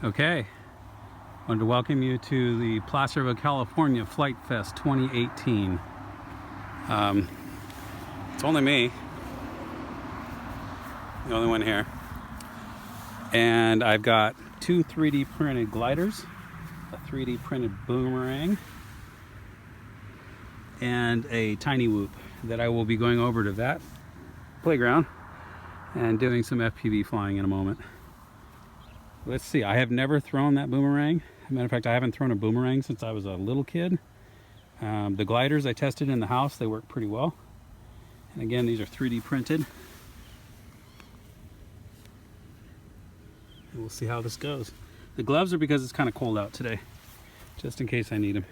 Okay, wanted to welcome you to the Placerville, California Flight Fest 2018. It's only me, the only one here, and I've got two 3D printed gliders, a 3D printed boomerang, and a tiny whoop that I will be going over to that playground and doing some FPV flying in a moment. Let's see, I have never thrown that boomerang. As a matter of fact, I haven't thrown a boomerang since I was a little kid. The gliders I tested in the house, they work pretty well. And again, these are 3D printed. And we'll see how this goes. The gloves are because it's kind of cold out today, just in case I need them.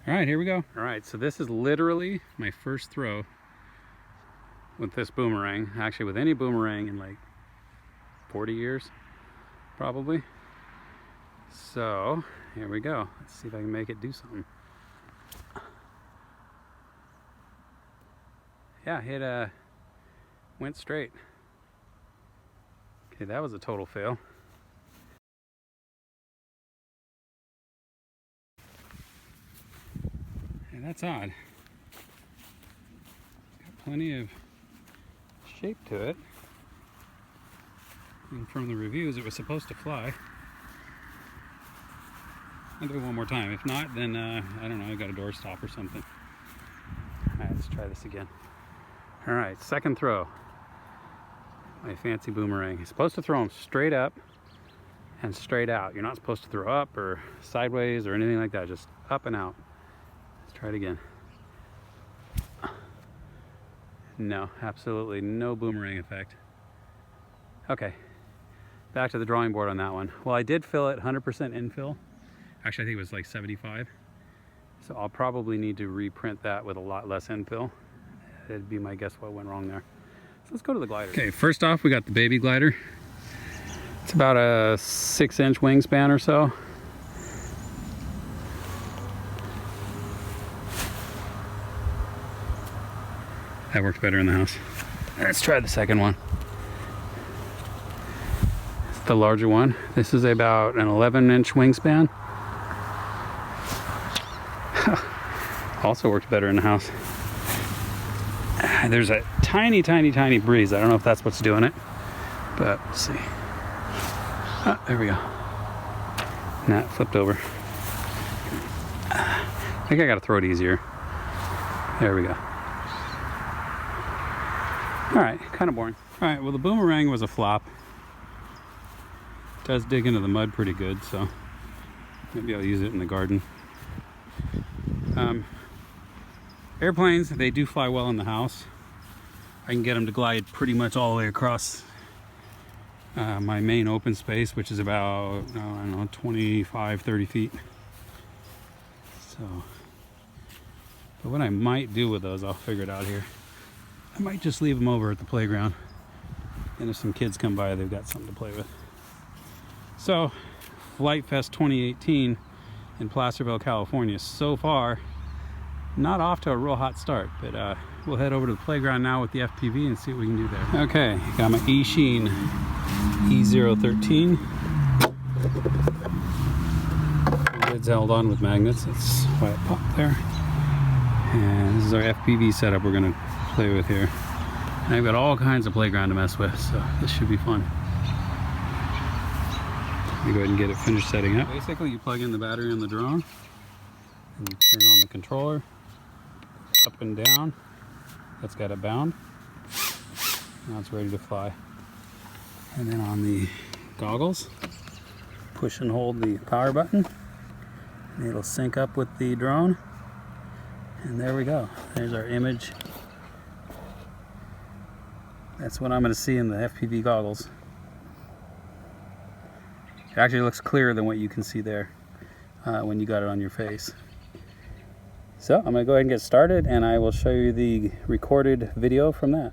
All right, here we go. All right, so this is literally my first throw with this boomerang. Actually, with any boomerang in like 40 years. Probably. So here we go. Let's see if I can make it do something. Yeah, it went straight. Okay, that was a total fail. Hey, that's odd. Got plenty of shape to it. And from the reviews, it was supposed to fly. I'll do it one more time. If not, then I don't know, I got a door stop or something. All right, let's try this again. All right, second throw. My fancy boomerang. You're supposed to throw them straight up and straight out. You're not supposed to throw up or sideways or anything like that. Just up and out. Let's try it again. No, absolutely no boomerang effect. Okay. Back to the drawing board on that one. Well, I did fill it 100% infill. Actually, I think it was like 75. So I'll probably need to reprint that with a lot less infill. That'd be my guess what went wrong there. So let's go to the glider. Okay, first off, we got the baby glider. It's about a 6-inch wingspan or so. That worked better in the house. Let's try the second one. The larger one. This is about an 11-inch wingspan. Also works better in the house. There's a tiny breeze. I don't know if that's what's doing it, but we'll see. Oh, there we go. Nah, it flipped over. I think I gotta throw it easier. There we go. All right, kind of boring. All right, well, the boomerang was a flop. Does dig into the mud pretty good, so maybe I'll use it in the garden. Airplanes, they do fly well in the house. I can get them to glide pretty much all the way across my main open space, which is about, I don't know, 25, 30 feet. So, but what I might do with those, I'll figure it out here. I might just leave them over at the playground. And if some kids come by, they've got something to play with. So, Flight Fest 2018 in Placerville, California. So far, not off to a real hot start, but we'll head over to the playground now with the FPV and see what we can do there. Okay, got my E-Sheen E013. The lid's held on with magnets, that's why it popped there. And this is our FPV setup we're gonna play with here. And I've got all kinds of playground to mess with, so this should be fun. Let me go ahead and get it finished setting up. Basically, you plug in the battery on the drone, and you turn on the controller, up and down. That's got it bound. Now it's ready to fly. And then on the goggles, push and hold the power button, and it'll sync up with the drone. And there we go. There's our image. That's what I'm going to see in the FPV goggles. It actually looks clearer than what you can see there when you got it on your face. So I'm going to go ahead and get started, and I will show you the recorded video from that.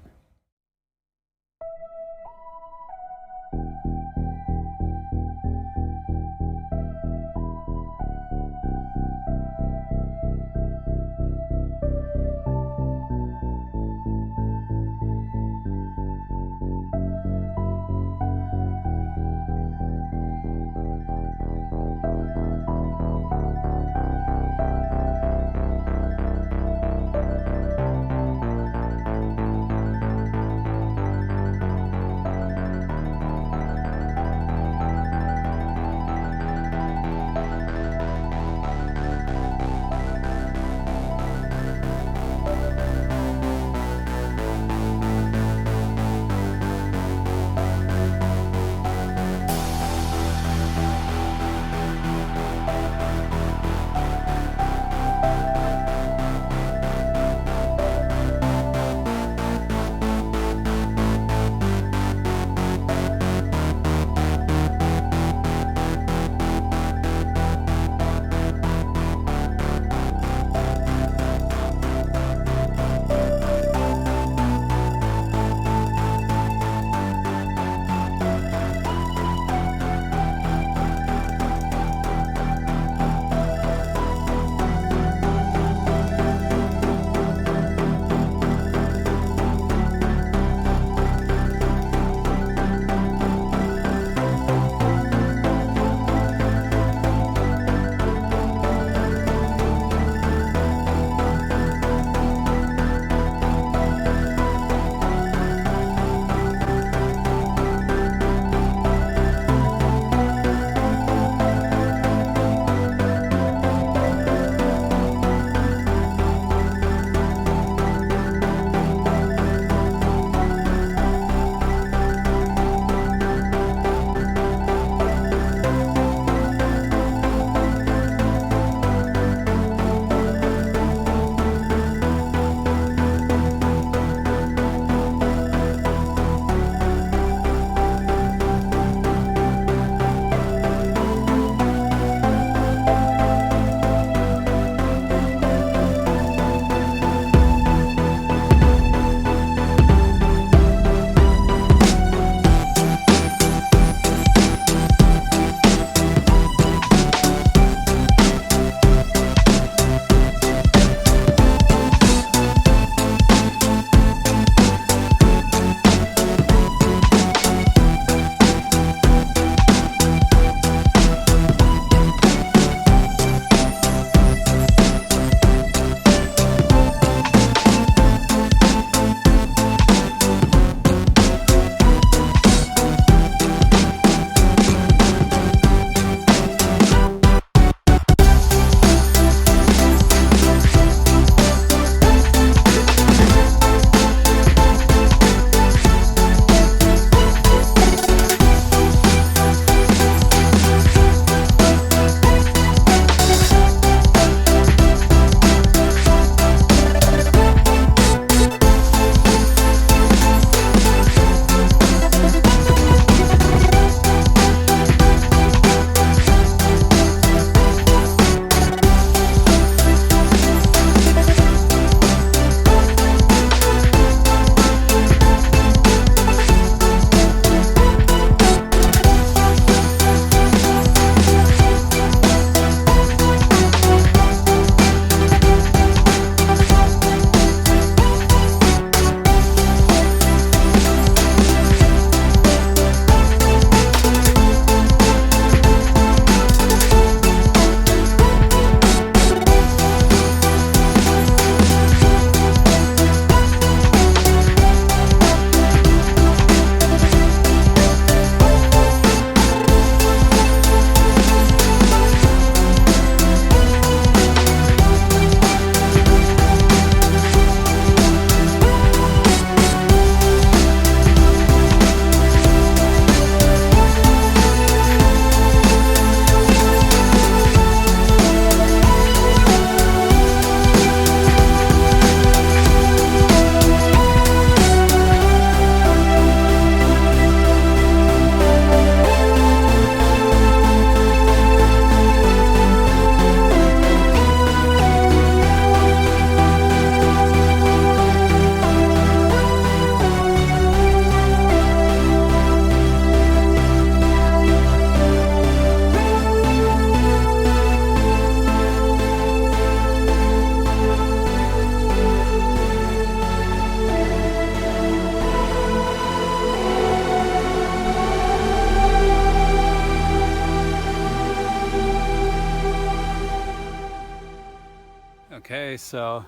Okay, so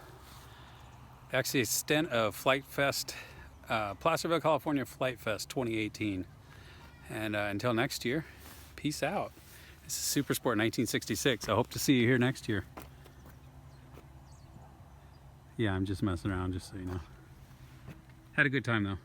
actually a stint of Flight Fest, Placerville, California Flight Fest 2018. And until next year, peace out. This is Super Sport 1966. I hope to see you here next year. Yeah, I'm just messing around, just so you know. Had a good time though.